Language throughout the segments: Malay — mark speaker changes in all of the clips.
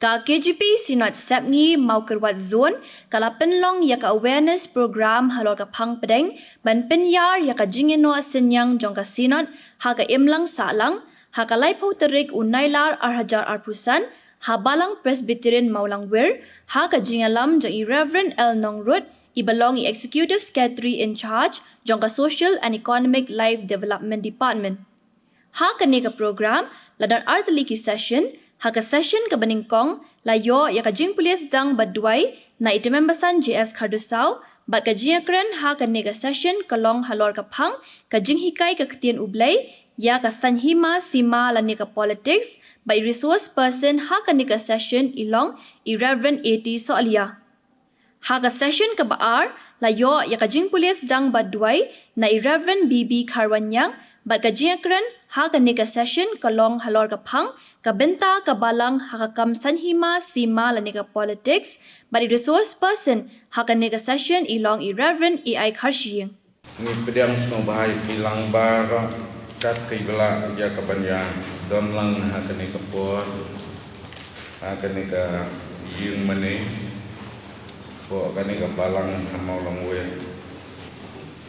Speaker 1: Ka KGP sinot sepngi mau kerwat zone kala penlong ya ka awareness program halor ka phang pedeng ban penyar ya ka jingeno senyang jong ka sinot ha ka imlang salang ha ka lai terik unailar arhajar arpusan ha balang Presbyterian Maulang Wir ha ka jingalam jong Reverend El Nongrut ibalong executive secretary in charge jong ka social and economic life development department. Ha ka nega program ladar artaliki session ha ka session ka baningkong layo ya ka jing pulis dang badwai na itemembasan JS Khardusau bat ka jingakren ha ka nega session kalong halor ka phang ka jing hikai ka ketian ublay ya ka sanhima sima la nega politics by resource person ha ka nega session ilong Reverend AT Soalia. Ha ka session ka baar layo ya ka jing pulis dang badwai na Reverend BB Karwanyang bat ka jingakren ha ka nega session kalong halor ka phang ka benta ka balang ha ka kam sanhima sima la nega politics bat resource person ha ka nega session ilong Reverend AI Kharshiyeng.
Speaker 2: Ni pedang sno bahai pilang bara kat kai bela ya ka banya don lang ha ka nega por ha ka nega yung mane ko ka nega balang ha mau long we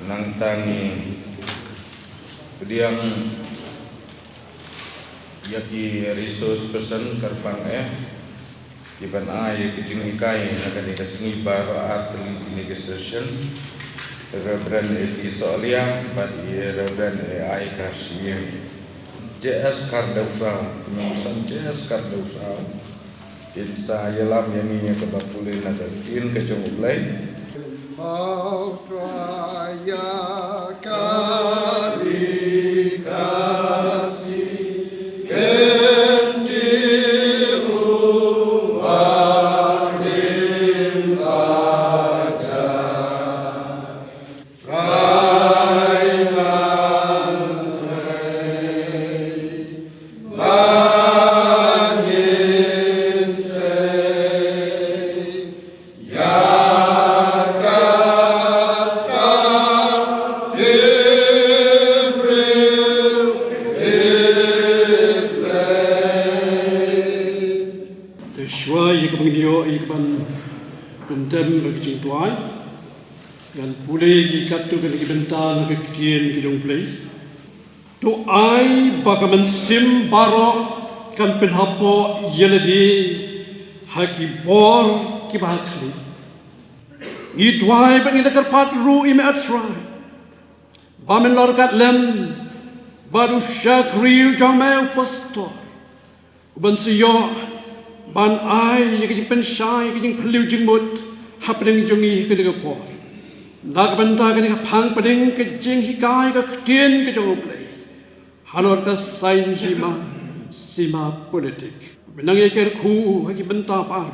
Speaker 2: nang tangi pedang yaki resource person karpang iban ay kijing ikai naga ni kasingi baro atli ni session Reverend AT Soalia bat Reverend AI Kharshiyeng JS Khardusau penulisan JS Khardusau insa yalam yani ke bapule naga tin ke jomulai
Speaker 3: dan pulih ikatu ke bentar ke kecil ke jong play to ai bagaman sim baro kan penhapo yeledi haki bor ki bahakli ni duai bani dakar patru ime atrai bamen lor kat lem baru syakri jamai pastor ban siyo ban ai ye ke pensai ke jing peliu jing mut hapdeng jongi ke de por dak benta ke ka phang padeng ke jing hikai ka tien ke jong play halor ka sain sima politik benang ye ker khu haki benta par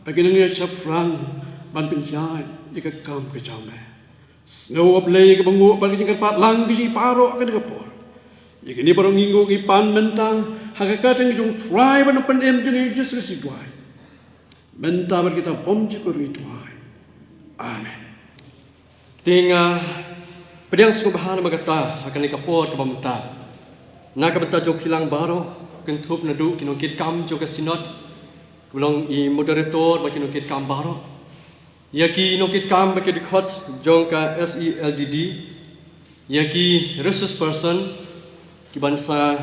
Speaker 3: bagi nang ye chafrang ban penjai ye ka kam ke jame snow play ke bangu ban ke jing pat lang ke paro ke de por ye ke ni barong ngingo ki pan benta haka teng jong try ban pen em jong just residwai benta bar kita bom cikuri tuai amen
Speaker 4: Tinga pedang subhana magata akan ikapot ke bamta. Na ka benta jok hilang baro kentup nadu kinokit kam jok sinot. Belong I moderator bagi kinokit kam baro. Yaki kinokit kam bagi dikot jong ka SELDD. Yaki resource person ki bansa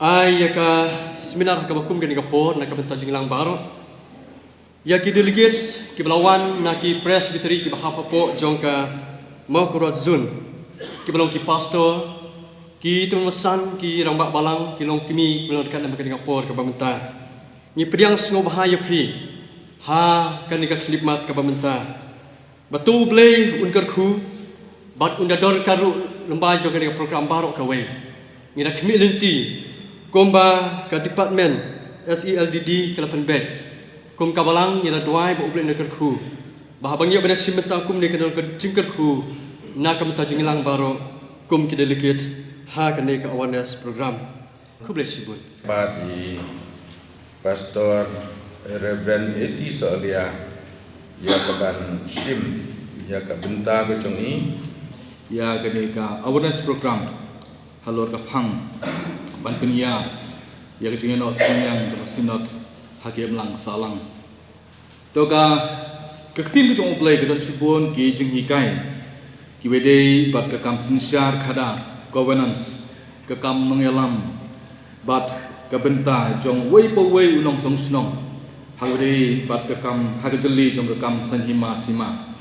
Speaker 4: ai yaka seminar ka bakum kan ikapot na ka benta jok hilang baro. Ya ki delegates ki belawan na ki presbytery ki bahapapo jongka makurat zun ki belong ki pastor ki tumasan ki rambak balang ki long kimi belong dekat nama Singapura ke bamenta ni pediang sengo bahaya pi ha kan ni ka khidmat ke bamenta batu blay unkar khu bat undador karu lembai jongka ni program baru ka we ni da kimi lenti komba ka department SELDD ke 8 bed kum kabalang ni la duai bo ublin nekar khu bah bangya bena simenta kum ni kenal ke jingkar khu na kam ta jingilang baro kum ki delegate ha kan ni ka awareness program ku bless you
Speaker 2: bagi pastor Reverend AT Soalia ya keban sim ya ka benta ke jongi
Speaker 5: ya kan ni ka awareness program halor ka phang ban penia ya ke jingeno sinyang ke sinot hakim lang salang. Toga keketim ke jong play ke don sibun ki jing hikai ki wedei bat ke kam sinsyar khadar governance ke kam mengelam bat ke benta jong wei po wei unong song snong hagwedei bat ke kam hagajeli jong ke kam sanhima sima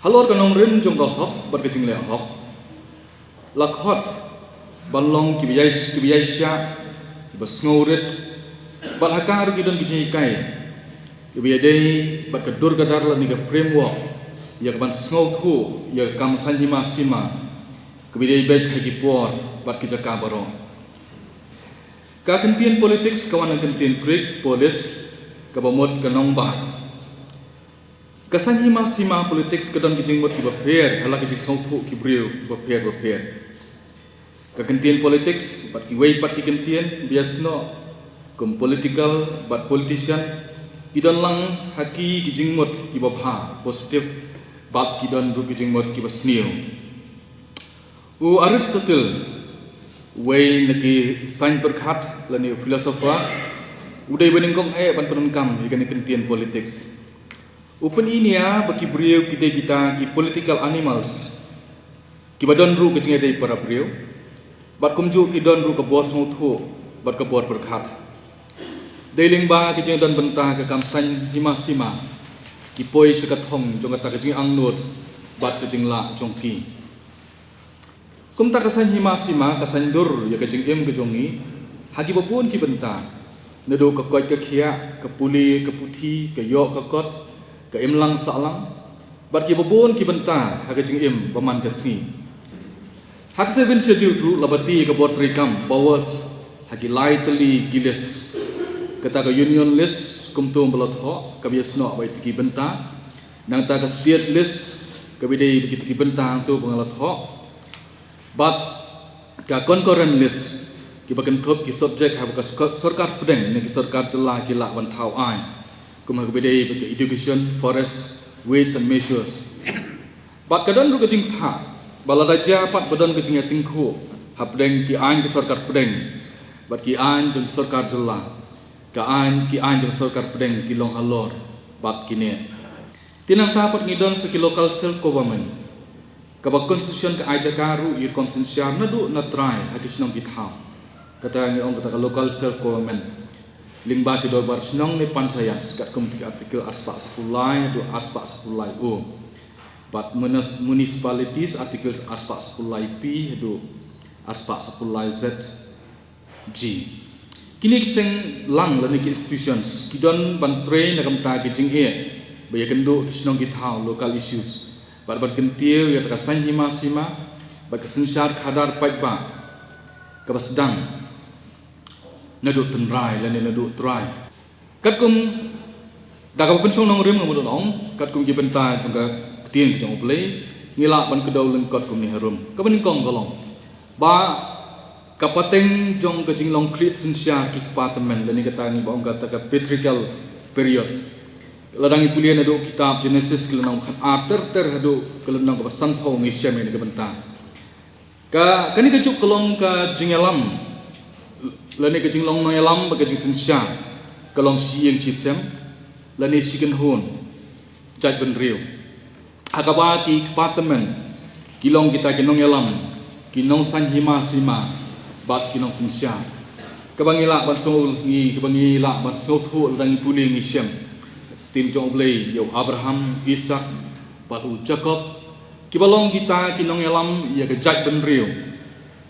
Speaker 5: halor ke nong rin jong ko hok bat ke jing le hok lakhot balong ki biyai sya bas ngaurit bat hakar ki don ki jing hikai Ibiadai bat kedur kadar la niga framework ya kaban sngau thu ya kam sanhima sima kebidai bet hagi por bat kijaka baro ka kentian politik kawan kentian krik polis kabamot kanong ba ka sanhima sima politik kadon kijing mot kibaper hala kijing sngau thu kibriu baper ka kentian politik bat kiwei pat kentian biasno kum political bat politician kidon lang haki kijing mot kibabha positif bat kidon ru kijing mot kibasniu u Aristotle wei naki sain berkhat lani filosofa udai beningkong ban penunkam ikani kentian politics open inia baki brio kita ki political animals kibadon ru kijing dei para brio bat kumju kidon ru ke bos nguthu bat ke bor berkhat Dailing ba kijing don benta ke kam sanhima sima ki poi sekathong jong kata kijing angnut bat kijing la jongki kum ta ka sanhima sima ka sandur ya kijing em kejongi hagi babun ki benta nedo ka koi ka khia ka puli ka puthi ka yo ka kot ka em lang salang bat ki babun ki benta ha kijing em paman ka sngi hak seven schedule ru labati ka bot rikam powers hagi lai teli giles kata ka union list kumtum belot ho ka biasno bai tiki benta nang ta ka state list ka bidei tiki benta tu pengalat ho bat ka concurrent list ki bakan thop ki subject ha ka sarkar pedeng ni ki sarkar jela ki la ban thau ai kum ha bidei ki education forest weights and measures bat kadon ru ka jing tha baladaja pat badon ka jing tingkhu ha pedeng ki ain ki sarkar pedeng bat ki ain jong sarkar jela Kaan ki anjang sarkar pedeng ki long alor bat kine tinang tapat ngidon sa ki local self government kabag constitution ka aja karu ir constitution na du na try hakis nong githau kata ngi ong kata ka local self government lingba ki do bar snong ni panchayat kat kum ti artikel aspa sepulai du aspa sepulai u bat municipalities artikel aspa sepulai p du aspa sepulai z g kini kiseng lang lani institutions kidon bantre na kamta kijing e baya kendo kisnong githau local issues bat kentiu ya taka sanhima sima bat kesensyar khadar paitba kabasdang nadu tenrai lani nadu trai katkum daga penchong nong rim ngomong dong katkum ki benta jangka tien jong play ngila ban kedau lengkot kum ni harum kabeningkong golong ba kapateng jong kajing long klit sensyar ki department lani kata ni baong kata ka patriarchal period ladang ipulian ado kitab Genesis kelenong khat arter ado kelenong ka santho ngi syam ni kabenta ka kani kajuk kelong ka jingelam lani kajing long noelam ba kajing sensyar kelong sieng chisem lani siken hun jaj ben riu akaba ki department kilong kita kinong elam kinong sanhima sima bat kinong sinsya kabangila ban sol ngi kabangila ban sol thu dang puli ngi syam tin jong blei yo Abraham Ishak bat Jacob kibalong kita kinong elam ya ke jaj ben riu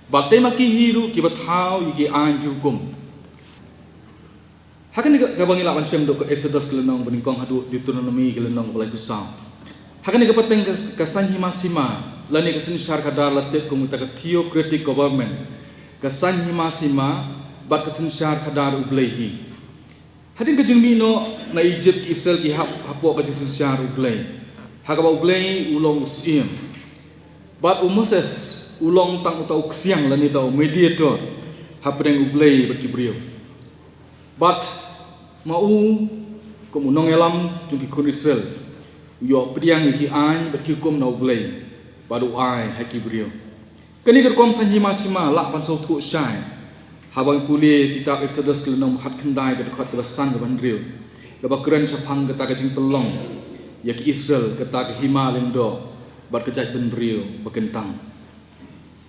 Speaker 5: bat te maki hiru ki bathau ki an ki hukum hakan kabangila ban syam do ke Exodus kelenong beningkong hadu Deuteronomy kelenong balai kusau hakan ni kapateng ka sanhima sima lani ka sinsyar kadar latet komuta ka theocratic government kasanhima sima bat kesensyar kadar ublehi hadin kajing mino na Egypt Israel ki hapo kajing sensyar ublei hakaba ublei ulong usim bat Moses ulong tang utau ksiang lani tau mediator hapdeng ublei bat kibrio bat mau komunong elam jungki kun Israel yo priang iki an bat kikum na ublei baru ai hakibrio kani kerkom sanhima sima lak pan so thu syai habang puli kitab Exodus kelenong hat kendai ke dekat kebasan ke bandril lepas keren capang kata ke jing pelong ya ke Israel kata ke hima lendo bat kejat bandril berkentang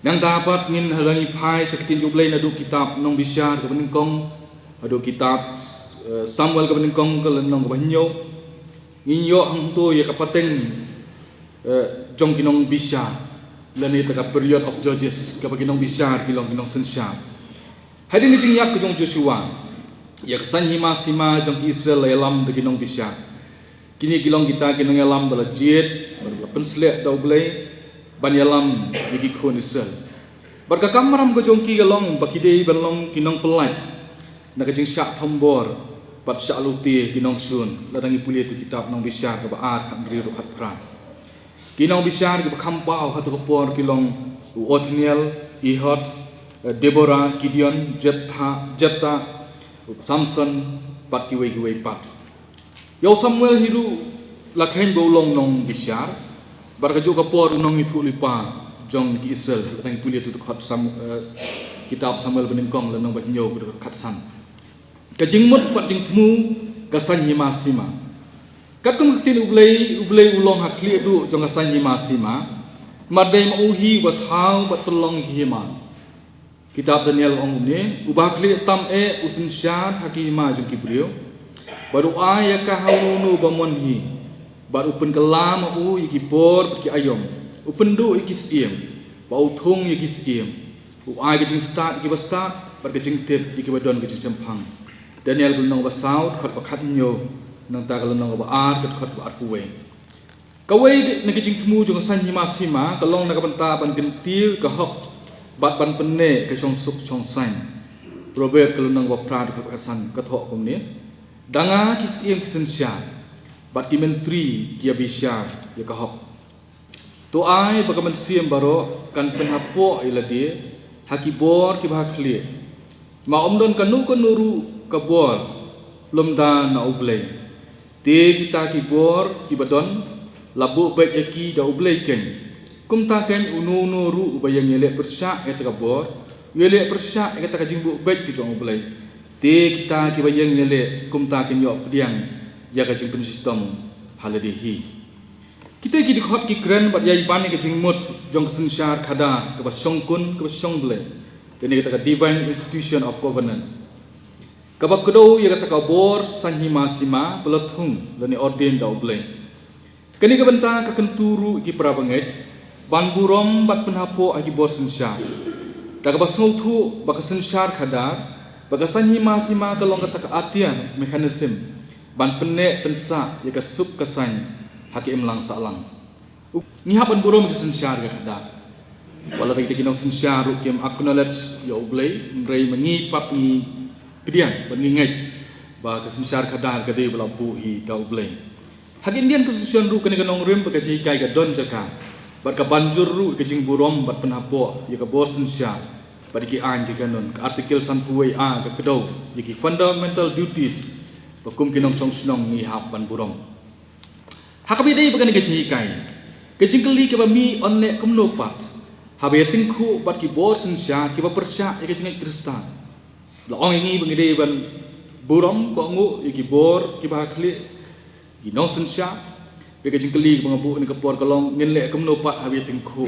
Speaker 5: yang dapat ngin halangi pai seketin jublai nadu kitab nong bisyar ke beningkong adu kitab Samuel ke beningkong ke lenong ke banyo nginyo hang tu ya kapateng jong kinong bisyar lani taka period of Judges ke kinong bisyar kilong kinong sensyar hadin ni jing yak ke jong Joshua ya kesan hima sima jong Israel elam de kinong bisyar kini kilong kita kinong elam bala jid bala penslek dau blai ban yalam bagi khon Israel barka kamaram ke jong ki galong bakidei balong kinong pelat na ke jing syak thombor pat syak luti kinong sun ladangi puli tu kitab nong bisyar ke baat kan ri ru khat pran kinong bisyar ke khampau hatu kopor kilong Othniel Ehud Deborah, Gideon, Jephthah, Samson, pat kiwei pat. Yau Samuel hiru lakhain bolong nong bisyar, barka juga por nong itu lipa jong ki Israel, tang puli tu khat kitab Samuel beningkong lenong banyo kat san. Kajing mut pat jing temu kasan hima sima. Kat kum tin ublei ulong hakli du jong kasan hima sima, madai mauhi wa thau bat pelong hima. Kitab Daniel ong ni ubah kli tam usin syar hakima jung kibriyo baru aya ka haunu bamonhi baru pen kelam yiki por ki ayom upendu iki siem bau thung iki siem aya ke jing start ki basta bar ke jing tip iki badon ke jing champang Daniel belong ba saut khat pakhat nyo nang ta kalong ba ar khat ba ar kuwe kawai na ke jing temu jung san hima sima kalong na ka banta ban gentil ka hok bat ban penne ke chong suk chong san Robert kelunang wa prad ka san ka tho kom ni danga kisiem kisen sya bat ki menteri ki abisya ya ka hok to ai bagaman siem baro kan penhapo iladi hakibor ki bakhli ma omdon kanu kanuru ka bor lomda na ublei te kita ki bor ki badon labu baik eki da ublei ken kum taken unu ru ubayang yele persyak eta kabor yele persyak eta ka jingbu baik ki jong ublei te kita ki bayang yele kum taken yo pediang ya ka jing pensistem haladehi kita ki dikhot ki kren bat yai pan ki jing mut jong sensyar khada ke basong kun ke basong blei ini kita ka divine institution of covenant kabak kedo ya kata kabor sanhima sima belathung lani ordain da ublei kini ka benta ka kenturu ki prabanget ban burom bat penhapo agi bos sensyar daga basong thu baka sensyar khadar baka sanhima sima kalong kata ka atian mekanism ban penne pensa ya ka sup kasan haki imlang salang ngihap ban burom ki sensyar ka khadar wala kita kinong sensyar kem acknowledge ya ublei mrei mengi pap ni pedian ban nginget ba ka sensyar khadar ka de bala buhi da ublei haki indian kesusun ru kene kanong rim baka ji kai ka don jaka bat ka banjur ru ke jing burom bat penhapo ya ka borsen sya bat ki an ki kanon ka artikel sanpuai a ka kedo ki fundamental duties bakum kinong chong snong ni hap ban burom hakabi dei bagan ke ji kai ke jing keli ke ba mi onne kumno pat habe tingku bat ki borsen sya ki ba persya ya ke jing kristan la ong ngi bangi dei ban burom ko ngu ki bor ki ba khli ki nong sen sya bega jingkeli mengabu ni kapor kalong ngenle kemno pat habi tingku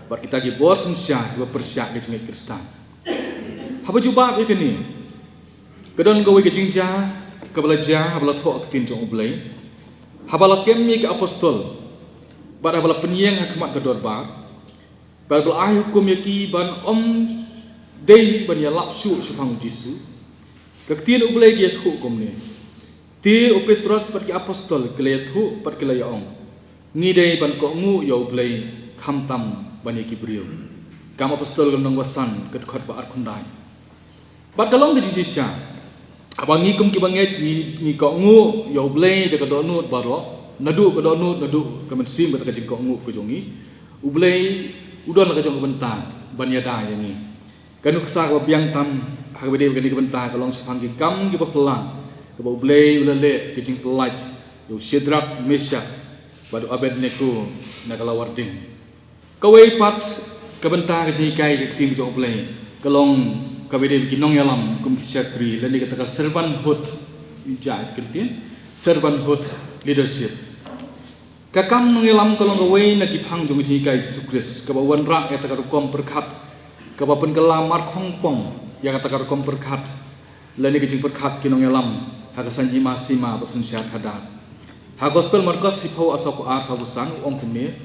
Speaker 5: bar kita ki bos insya dua persyak ke jengit kristan haba jubab ke ni kedon gawe ke jingja ke belajar habala tho aktin jong ublei habala kemmi ke apostol bar habala penyeng hikmat ke dorbar bar bel ai hukum yaki ban om dei ban ya lapsu subhang jisu ke tin ublei ke thu hukum ni ti o Petrus pat ki apostol kele thu pat kele ong ngi dei ban ko ngu yo blei kham tam bani ki brio kam apostol nong wasan ket khot ba ar khundai pat kalong ke jisya abang ngi kum ki banget ngi ko ngu yo blei de ka do nut baro nadu ka do nut nadu ka men sim ka jing ko ngu ko jongi u blei udon ka jong bentang ban ya da yani kanu ksa ko biang tam ha be de ka ni bentang kalong sapang ki kam ki pelang kebau blei ulale kecing pelat yo Shadrach Meshach badu Abednego na kalawarding kawai pat kabenta ke kai ke tim jo blei kalong kawede ginong yalam kum kisakri lani kata servanthood ijat kertin servanthood leadership kakam nong yalam kolong gawai na kipang jong jikai Jesus Christ kabawan rak kata karukom perkat kabapen kelamar kongpong yang kata karukom perkat lani kejing perkat kinong yalam hakasan hima sima bersen syar kadat ha gospel Markus hipau asau ar sabusan ong kumne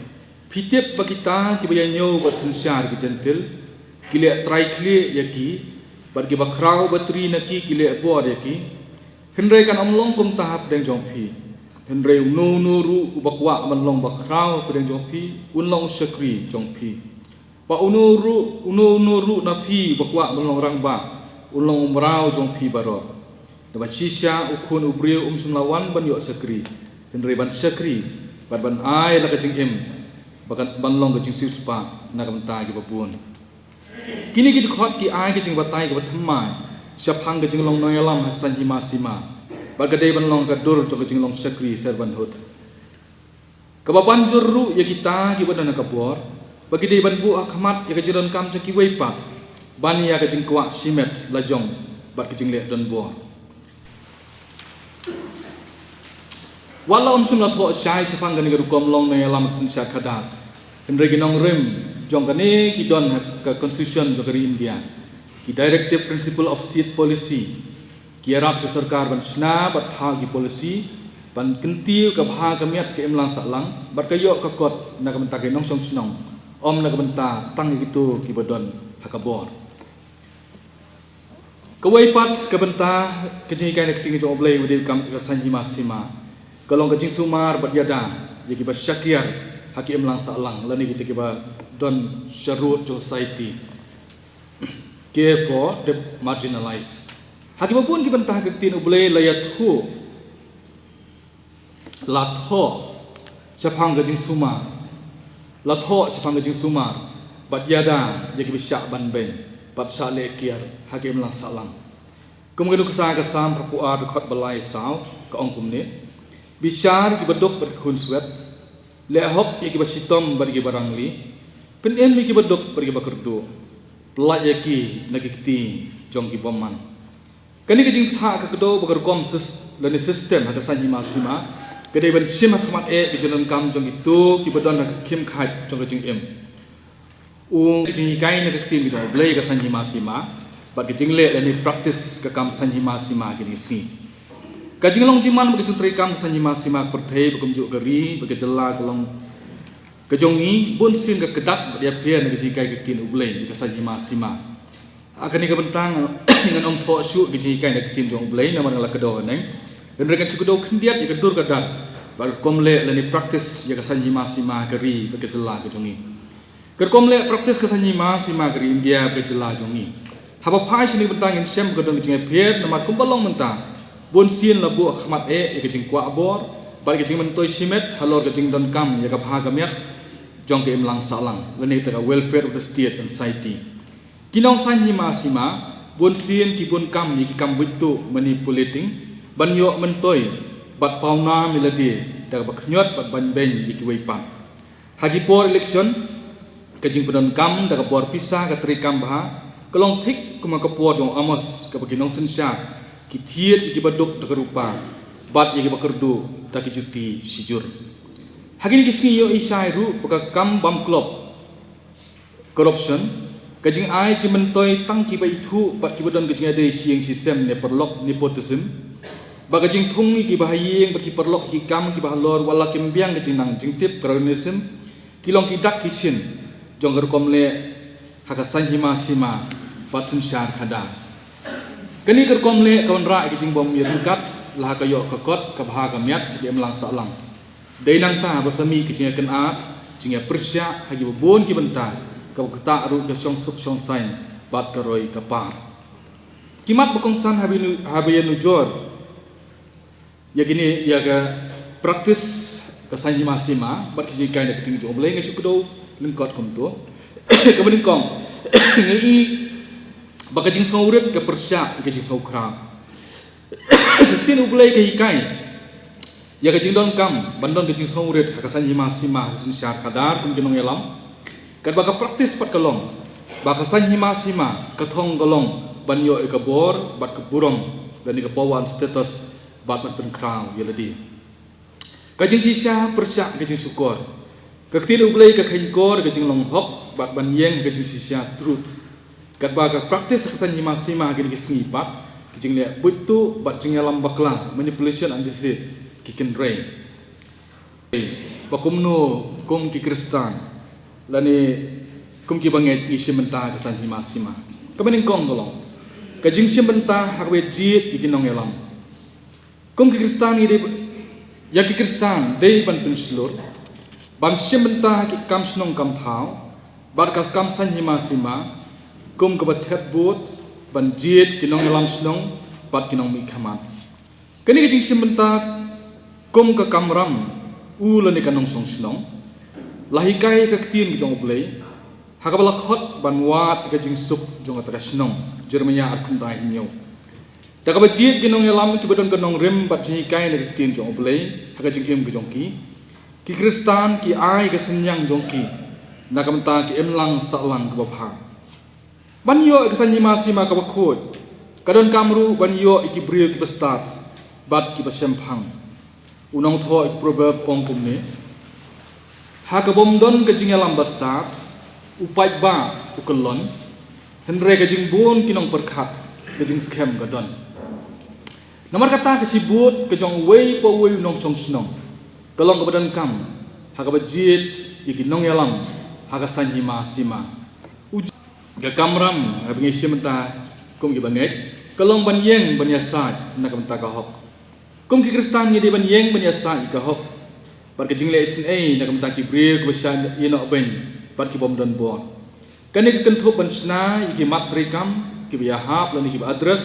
Speaker 5: pitiap bakita kibayanyo bersen syar kejentil kile try kile yaki bagi bakrau bateri naki kile buat yaki hendrai kan amlong kum tahap deng jongpi hendrai nuru ubakwa manlong bakrau pedeng jongpi unlong syakri jongpi pa unuru napi bakwa manlong rangba unlong umrau jongpi baro dapat sisya ukun ubril sunlawan ban yok syakri hendrai ban syakri ban ai la kajing im bakan banlong kajing sispa nak menta gi babun kini kita khot ki ai ke jing batai ke bathmai syapang ke jing long noyalam hasan hima sima bagadai ban long ka dur to ke jing long syakri servanthood kababan jurru ya kita ki badan ka bor bagi dei ban bu akhmat ya ke jiron kam ki weipa ban ya ke jing kwa simet lajong bat ke jing le don bor walau sum na tho syai syapang ke rukom long noyalam hasan syakada hendrai ginong rem jong kane ki don ke constitution jogari India ki directive principle of state policy ki arab ke sarkar ban sna bat tha ki policy ban kentiu ke bha ke miat ke emlang saklang bat kayo ke kot na ke benta ke nong song snong om na ke benta tang gitu ki bodon hakabor kawai pat ke benta ke jing kai ke ting jong oblei wedi kam ke sanji masima kalong ke jing sumar bat yada ye ki ba syakiar haki emlang saklang lani kita ke ba don syarut society care for the marginalized hati pun kita entah ketin boleh layat hu latho syapang gajing sumar latho syapang gajing sumar bat yada jadi bisyak ban ben bat sale kiar haki melang salang kemudian kesah kesam perpuar dekat belai saw ke ongkum ni bisyar ki bedok berkhun swet lehop iki basitom bagi barang li pen mi ki bedok pergi bakerdo pelak yaki nakikti jong ki boman kani kejing tha ka kedo baker kom dan sistem haka sanji masima kedai ban sim hakmat ki jalan kam jong itu ki bedon nak kim khat jong kejing em kejing kai nakikti mi jong blai ka sanji masima bat kejing le dan practice ka kam sanji masima kini si kajing long jiman bagi sutri kam sanji masima perthai bakum juk gari bagi jela kolong kejongi bun sin ke kedat dia pian ke jikai ke tin ublei ke sanji masima akan ni ke bentang dengan om tho syu ke jikai ke tin jong ublei nama la kedo neng dan rekan cukudo kendiat ke dur kedat bal komle lani praktis ya ke sanji masima gari bagi jela ke jongi ke komle praktis ke sanji masima gari India bagi jela jongi haba pai sini bentang in sem kedong jingai pian nama kumbalong mentang bun sin labu akhmat ke jing kwa bor bal ke jing mentoi simet halor ke jing don kam ya ke phagamiat jong ke emlang salang lani tera welfare of the state and society kinong sanji masima bun sin ki bun kam ni ki kam witu manipulating ban yo mentoi bat pauna miladi da baknyot bat ban ben ki weipa hagi por election ke jing pedon kam da por pisah ka tri kam ba kelong thik kuma ka por jong amos ka baginong sensya ki thiet ki baduk da rupa bat ye ki bakerdu da ki juti sijur hagini kisngi yo isai ru baka kam bam klop corruption kajing ai chi mentoi tang ki ba itu bat ki bodon kajing ade sieng sistem ne perlok nepotism baka jing thung ki ba hayeng baki perlok ki kam ki ba lor wala kim biang kajing nang jing tip cronyism kilong ki dak kishin jong komle hakasan hima sima bat sim syar khada kani komle kawan ra kajing bom mirkat lah kayo kakot ka bha ka miat di emlang salang dai nang ta basami ke jinga kan at jinga persya hagi bon ki benta ka kata ru ke song suk song sain bat ka roi ka pa kimat bakong san habinu jor ya gini ya ga praktis ka sanji masima bat ki jinga nak ting jo boleh ngasuk do lengkot kom to kemudian kom ngi baka jing sauret ke persya ke jing saukra tin boleh ke hikai ya kajing don kam bandon kajing sauret hakasan masima hasin syar kadar kum jinong elam kad baka praktis pat kalong baka san masima kathong golong banyo ikabor bat keburong dan ikapawan status bat man penkrau yeladi kajing sisya persyak kajing syukur kaktil ublay kakhingkor kajing longhok bat banyeng kajing sisya truth kat baga praktis kesan masima gini kisngipat kajing le butu bat jingalam bakla manipulation and deceit kikin ray bakumno kum ki kristan lani kum ki banget isi mentah kesan masima kamaning kong tolong kajing simbenta harwe jit ikinong yalam kum ki kristan ide ya ki kristan dei ban penslur ban simbenta ki kam snong kam thau bar kas kam san masima kum ka bathet bot ban jit kinong yalam snong bat kinong mi khamat kani kajing simbenta kum ka kamram ulani kanong song snong lahikai ka tin ki jong play hakabala khot ban wat ka jing sup jong ataka snong jermanya arkun dai hinyo taka bajit kinong yalam ki badon kanong rem bat jikai na tin jong play haka jing em ki jong ki kristan ki ai ka senyang jong ki nakamta ki emlang salang ka babha banyo ka sanyi masima ka bakhot kadon kamru banyo ki brio ki bestat bat ki basempang unang tho proverb ong kumne hakabom don ka jingalam bastat upai ba ukelon henre ka jingbun kinong perkhat ka jing scam ka don nomor kata ka sibut ka jong wei po wei nong chong snong kalong ka badan kam hakabajit ikinong yalam haka sanhima sima ga kamram abngi simenta kum gi banget kalong banyeng banyasat nakamta ka hok kum ki kristan ni de ban yeng ban yasa ka hok par ka jingle sna na kam ta ki bre ko sha ino ben par ki bom don bo kan ki kan thop ban sna ki matri kam ki ya hap lan ki address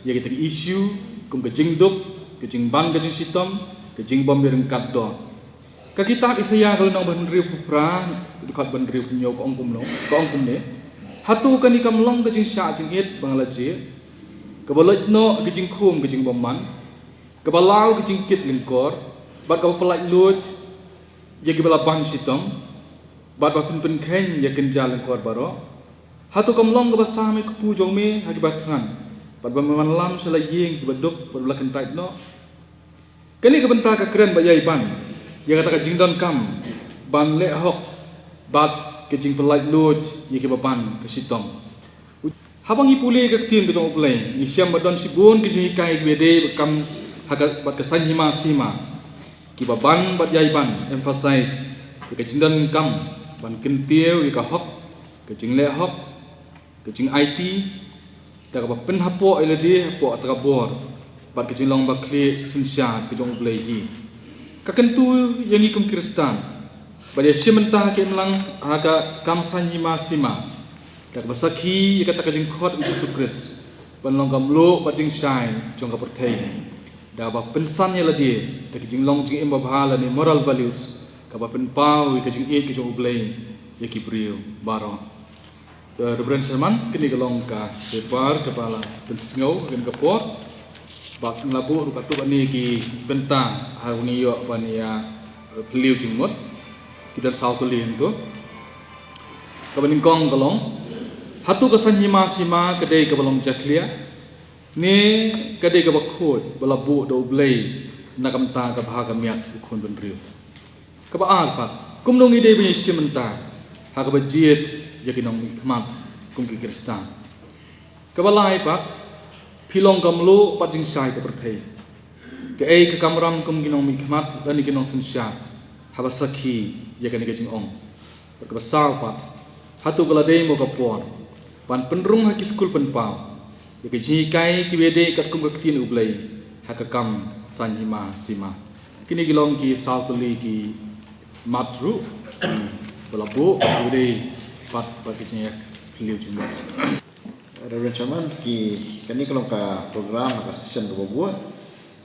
Speaker 5: ya ki issue kum ka jing duk ka jing ban ka jing sitom ka jing bom bereng kat do ka kitab isaya kalau nang ban riu pra dekat ban riu nyo ko ongkum no ko ongkum ne hatu kan ni kam long ka jing sha jing it banglaji ka bolot no ka jing khum ka jing bom man kabalau ke jingkit lingkor bat ka pelaj lut ya ke bala ban sitom bat ba pun khen ya kenjal lingkor baro hatu kamlong ka basame ku pujong me ha ki batran bat ba manlam sala yeng ki baduk bat bala kentait no kani ka benta ka keren ba yai ban ya kata ka jingdon kam ban le hok bat ke jing pelaj lut ya ke ban ke sitom habang ipuli ka tin ke jong uplay ni siam badon sibun ke jing kai bede kam haka bat kesan masima ki baban bat yai ban emphasize ke jindan kam ban kentiu ka hok ke jing le hok ke jing IT ta ka pen hapo eledi hapo atrabor bat ke jing long ba kli sinsha ke jong play hi ka kentu yang ikum kristan ba ya simenta ke melang haka kam san masima ta ka sakhi ka ta ka jing khot Yesus Kristus ban long kam lo bat jing shine jong ka perthai da ba pensan ya ladi ta jing long jing em bhala ni moral values ka ba pen pau ka jing e ki jong blay ya ki brio baro Reverend Salman kini galong ka devar kepala pensngau gen kapor ba nglabu ka tu ni ki bentang haruni yo bania beliau jingmot kidan sautulin tu ka baning kong galong hatu kesan masima kedai ka balong jaklia ni kadai ka bakhot balabu do blay nakamta ka bahaga miat ukon benriu ka baal pat kumnong ide bi simenta ha ka bajiet yakinong khmat kum ki kristan ka balai pat philong kamlu pat jing sai ka perthai ke ai ka kamram kum ginong mi khmat dan kinong sinsha ha basakhi yakan ka jing ong ka basal pat hatu kala dei mo ka pon pan penrung ha ki skul pen pau ya ke jikai ki wede kat kum ka tin ublai ha ka kam sanhima sima kini gilong ki sautuli ki matru balabu wede pat pakitnya beliau cuma
Speaker 6: Reverend Chairman ki kani kalau ka program ka session ka buat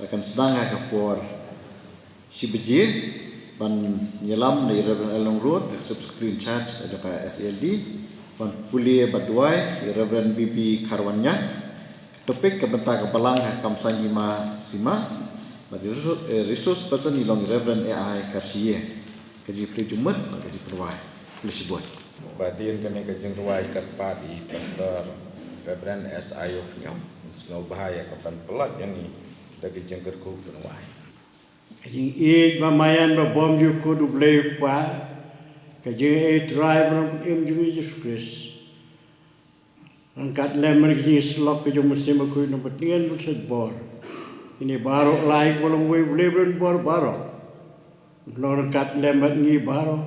Speaker 6: akan sedang ka por si bejir ban nyelam dari Reverend Elong Road subsecretary in charge ada ka SLD ban puli badwai Reverend BB Karwanya topik ka benta ka balang ka kamsanjima sima bagi resource person ilong Reverend AI Karsiye kaji beliau cuma kaji perwai boleh buat
Speaker 2: Badin kami kajeng ruai kerpadi pastor Reverend S. Ayoknya snow bahaya kapan pelat yang ni dari jengkerku penuai.
Speaker 3: Kajing mamayan ba bom yu ko du blay pa. Kajing driver im jumi Jesus Christ. Angkat lemmer kajing slok kajing musim aku no patingan busat bor. Ini baro laik bolong we blebren bor baro. Angkat lemmer ngi baro.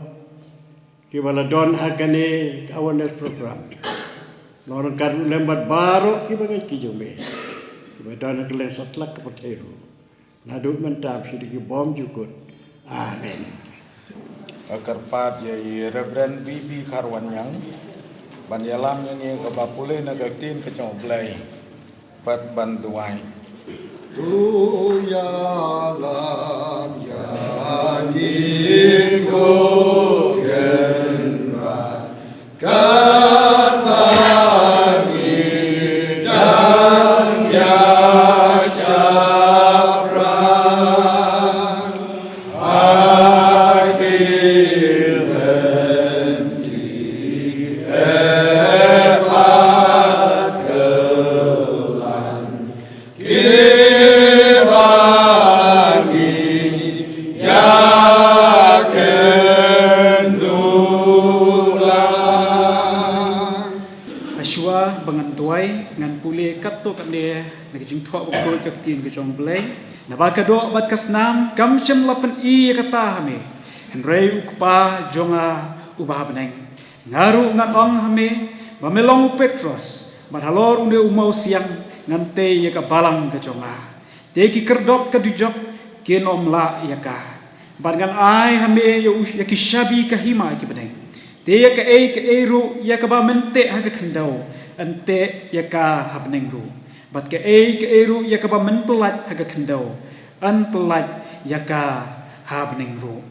Speaker 3: Kibala don hakane awareness program. Angkat lemmer baro kibagai kijume. Kibadana kelen satlak kapatero. Naduk mentap sidiki bom jukut. Amin.
Speaker 2: Kerpat ya Reverend Bibi Karwanyang banyalam yang kebapule nagaktin kecong blay pat bantuai.
Speaker 6: Tu ya lam ya ni ko genra kata ni dan ya
Speaker 7: tin ke jong blay na ba ka do bat kasnam kam chem lapan I kata hame henrei ukpa jonga ubah beneng ngaru ngan ong hame mamelong Petros bat halor unde umau siang ngan te ya ka balang ke jonga te ki kerdop ka dujok ken om la ya ka bat ngan ai hame ya ki shabi ka hima ki beneng te ya ka ru ya ka ba mente ha ka khendau ante ya ka habneng ru bat ke eru ya ka ba men pelat ha ka kendau an pelat ya ka ha bening ru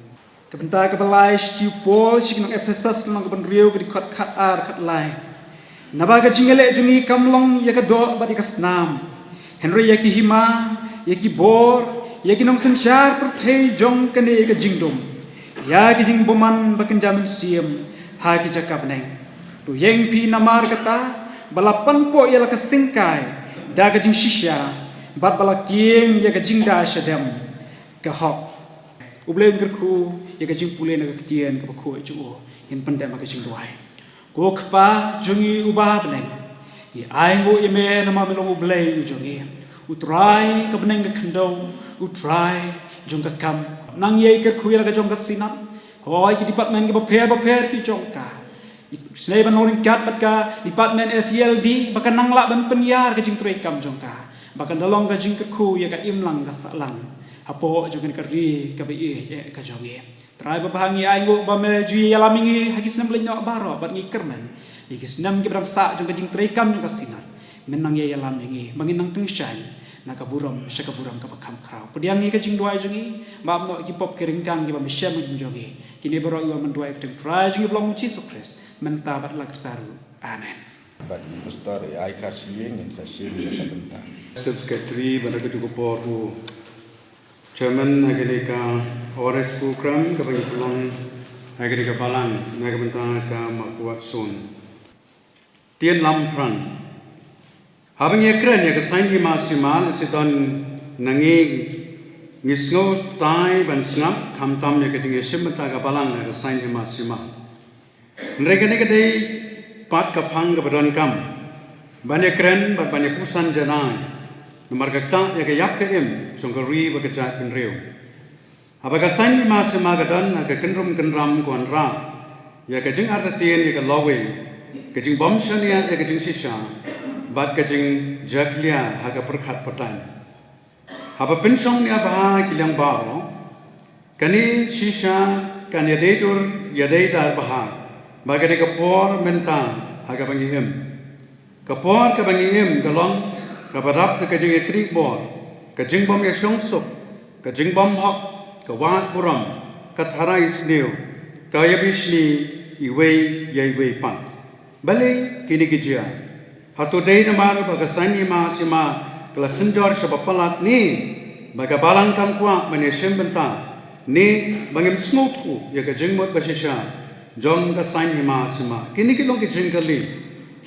Speaker 7: ka benta ka balai sti pol sik nang Ephesus nang ka ban riu ka dikhat khat ar khat lai na ba ka jingele jungi kamlong ya ka do bat ka snam henry ya ki hima ya ki bor ya ki nong senchar perthei jong ka ne ka jingdom ya ki jing boman ba kan jamin siem ha ki jaka beneng tu yeng pi namar kata balapan po ya la ka singkai da ka jing shisha bat bala kieng ya ka jing da shadem ka hok uble ngerku ya ka jing pule na ka tien ka ko chu in pandem ka jing duai ko khpa jungi ubah beneng ya ai ngo ime na ma melong uble jungi utrai ka beneng ka khndo utrai jung ka kam nang ye ka khu ya ka jong ka sinam hoi ki department ka ba ki jong ka Snai ban loring kat baka department SELD baka nangla ban penyar ka jing trekam jongka baka dalong ka jing ku ya ka imlang ka salang apo jong ka ri ka bi ka jongi trai ba bahangi ai ngo ba me ju ya lamingi hagis nam lenyo baro bat ngi kermen igis nam ki brang sa jong ka jing trekam jong ka sinat menang ya lamingi manginang tengshan na ka buram sya ka buram ka bakam kraw pediang ngi ka jing duai jongi ma no ki pop keringkang ki ba mesya jongi kini baro iwa menduai ka trai jongi blong Jesus Christ mentabat lagertaru. Amen.
Speaker 2: Bagi pastor ai kasih ingin sasir ya bentar.
Speaker 3: State Secretary Bandar Cukup Boru Chairman Agenika ORS program kabagi pulang Agenika Balang naga bentar ka makuat sun Tien Lam Pran habang ekran ya kesain ki masimal sidon nangi ngisngo tai ban snap kamtam ya keding simta ka Balang naga kesain ki masimal mereka ni kadai pat kapang kebetulan kam banyak keren banyak pusan janai nomor kakta ya kayap kem songkari berkejat penriu apa kasan lima semagadan agak kenram kuanra ya kajing artatien ya kalawe kajing bomshania ya kajing sisa bat kajing jaklia haga perkhat patan apa pensong ni apa kilang baro kani sisa kan ya dedur ya dedar bahag Bagay kapor menta haga bangihim. Kapor ka bangihim galong kabarap na kajing etrik bor, kajing bom ya syongsuk, kajing bom hok, kawat buram, katharai sneo, kaya bishni iway ya iway pan. Balik kini kijia. Hatu day namar bagasani ma sima kalasenjor sabapalat ni bagabalang kamkwa manesyem benta ni bangim smoothku ya kajing mot basisya. Jong ka sign hima sima kini kilong ki jingkali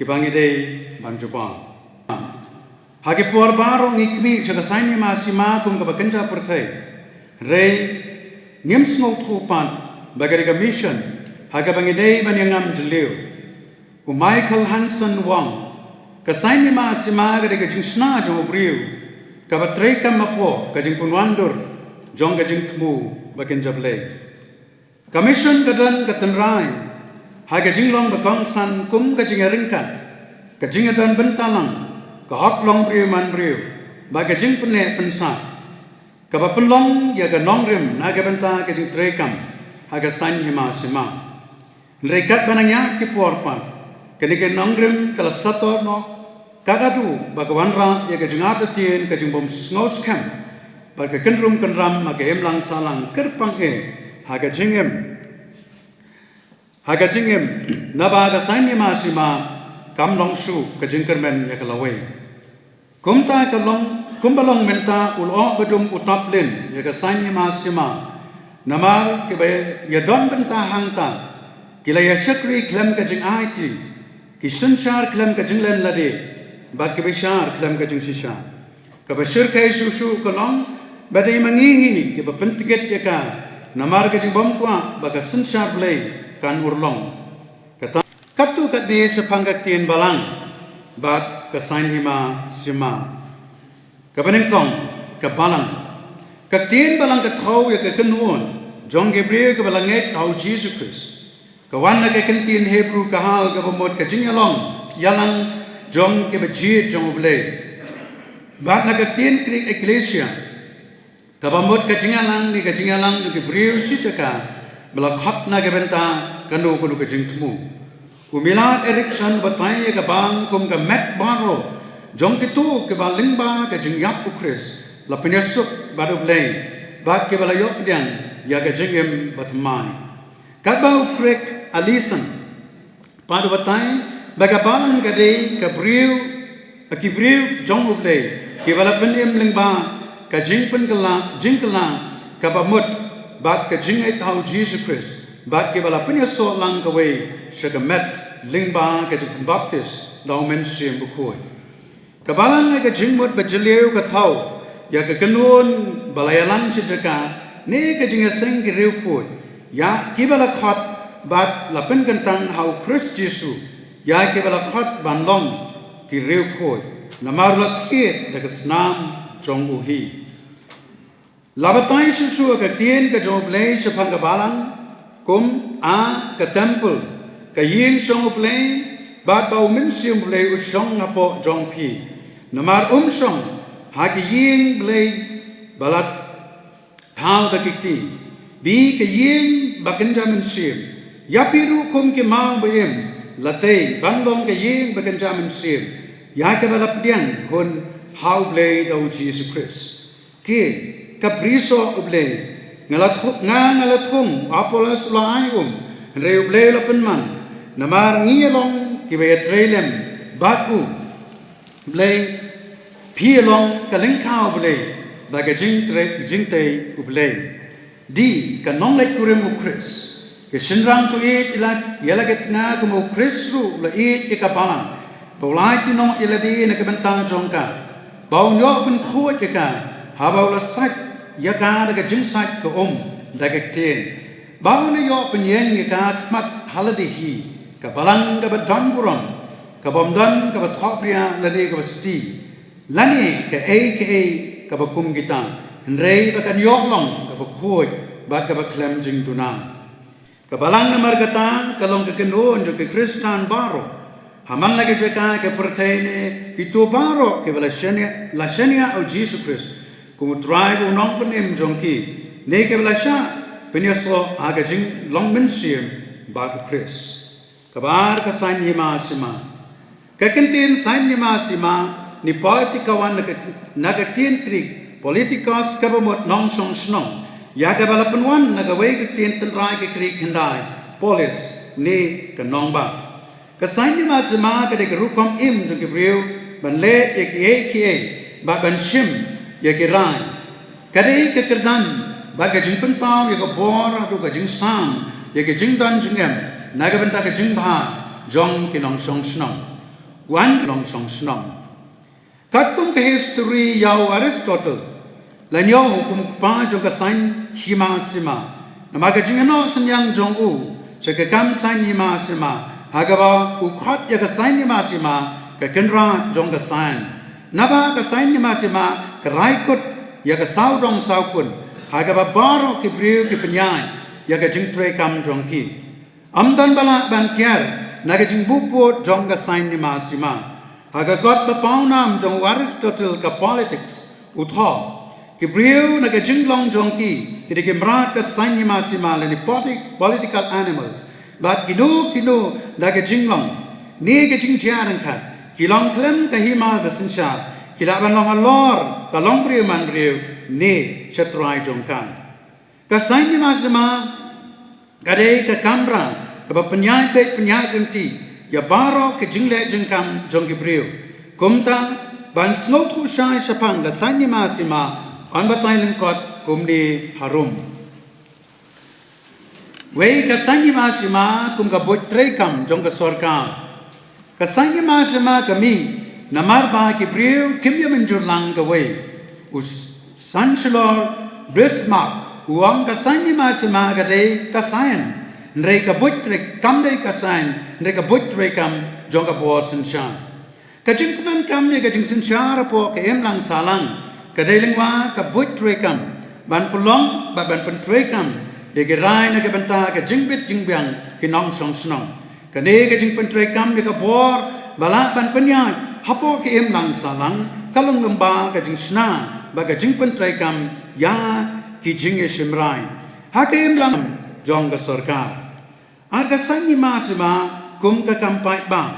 Speaker 3: kibangi dei banjupa hagi por baro ngikmi jaga saini masima kum ka bakenja perthai rei ngim snow thupan bagari ka mission haga bangi dei banyangam jliu u Michael Hansen Wang ka saini masima gari ka jingsna jo briu ka batrei kam mapo ka jing punwandur jong ka jing tmu bakenja play commission kadan katanrai haga jinglong bakong san kum ka jingaringkan ka jingadan bentalang ka hok long briu man briu baga jing pene pensa ka ba penlong ya ga nongrim naga benta ka jing trekam haga san hima sima rekat bananya ki porpan kani ke nongrim kala sator no kadadu bagawanra ya ga jingata tien ka jing bom snows camp baga kendrum kenram maga emlang salang kerpang haga jingem nabaga sanya masima kamlong su kajingkermen ya kalawai kumta kalong kumbalong menta ulo bedum utaplin ya sanya masima namar ke ya don benta hangta kila ya syakri klem kajing aiti ki sunshar klem kajing len lade bad ke bishar klem kajing sisha ka bashir kai susu kalong badai mangihi ke bapentiket ya ka namar kajing bomkwa baga sunshar blai kan urlong kata katu kat ni sepanggak tien balang bat kesain hima sima kabenengkong ke balang ke tien balang ke thau ya ke kenuon jong Gabriel ke balanget tau Jesus Christ ke wan ke kentin Hebrew ke hal ke pemot ke jingalong yalang jong ke bejit jong ble bat na ke tien krik eklesia ke pemot ke jingalang ni ke jingalang jong Gabriel si caka belakhat na gebenta kanu ke jingtmu umilat Erickson batai ke bang kum ke Matt Barrow jong kitu ke balingba ke jingyap ukris la penyesuk baru blay bat ke balayok dian ya ke jingem batmai kadba ukrek Alison padu batai baga balang ke dei ke briu jong blay ke bala pendem lingba ke jingpen jingkela ke bamut bat ke jingai tau Jesus Christ bat ke bala penyeso lang ke wei syagamet lingba ke jing baptis dau men sim bukoi ke balang ke jingmut bejeliu ke tau ya ke kenun balayalan sejaka ne ke jingai seng ke riu koi ya ke bala khat bat la pen kentang hau Christ Jesus ya ke bala khat banlong ke riu koi namar la thiet de ke snam jong uhi labatai susu ke tien ke joblei sepang ke balang kum a ke temple ke ying song oblei bat bau min sim blei usong ngapo jong pi namar song ha ke ying blei balat thau ke kiti bi ke ying bakenja min sim ya piru kum ke mau beim latei bandong ke ying bakenja min sim ya ke balap dian hun how blei dau Jesus Christ ke kapriso uble ngalathung apolos lai re uble lopenman namar ngielong kibe trelem baku ble pielong kalengkau uble baga jingte uble di kanong lek kurem ukris ke sinrang tu ilak yala ketna kumo ukris ru la ke kapalang tolai tinong iladi na kebentang jongka bau nyo pun khuat ke ka habau la sak ya ka daga jingsat ke daga ten bau ne yo penyen ya ka kmat haladihi ka balang ka badan buram ka bomdan ka bathopria lani ka sti lani ka ka bakum kita rei bakan yoklong ka bakhoi bat ka baklem jing duna ka balang namar kata kalong ka kenon jo ke Kristan baro haman lagi jeka ke pertaine itu baro ke la shania au Jesus Christ kumu tribe unong penim jongki ne ke belasha penyaso aga jing long mensim ba Chris kabar ka sain hima sima ka kentin sain hima sima ni politikawan naga tin krik politikas kabamot nong song snong ya ka balapanwan naga wei ka tin tenrai ke krik hendai polis ni ka nong ba ka sain hima sima ka de rukom im jong ke briu ban le ek ba ban shim ya ke rai kadai ke kerdan ba ke jing pen pau ya ke bor adu ke jing sam ya ke jing dan jingem naga benta ke jing ba jong ke nong song snong
Speaker 8: wan long song snong kat kum ke history yau Aristotle lan yo hukum pa jong ka san hima sima namaga jingano senyang jong u cek kam san hima sima hagaba u khot ya ka san hima sima ka kenra jong ka san naba ka san hima sima ka raikut ya ka sau dong sau kun hagaba baro ki briu ki penyai ya ka jing tre kam jong ki amdan bala ban kiar naga jing buku jong ka san hima sima haga got ba paunam jong Aristotle ka politics utho Kibriu naga jinglong jongki kidi kimrat ka sanya masima leni political animals but kinu naga jinglong ni ke jingjaran kat kilong klem ka hima besinsha kilaban long alor ka long briu man briu ni chatrai jongkan ka sanya masima kade ka kamra ka penyai genti ya baro ke jingle jengkam jongki briu kumta ban snotu shai sapang ka sanya masima Anbatai lingkot kumni harum. Wei kasanyi masima kum ka botre kam jong ka sorka. Kasanyi masima kami namar ba ki briu kim ya menjur lang ka wei. Us Chancellor Bismarck uang kasanyi masima ka de kasayan. Nrei ka botre kam de kasayan nrei ka botre kam jong ka bo sinsha. Kajing kunan kam ne kajing sinsha rapo ka lang salang. Kadalingwa ka butrekam ban pulong ban pentrekam ye gerai na ke banta ka jingbit jingbyang kinong song snong kane ka jing pentrekam ye ka bor bala ban penyai hapo ke lang salang kalong lemba ka jing sna ba ka jing pentrekam ya ki jing shimrai ha ke lang jong ka sarkar ar ka sanni masima kum ka kampai ba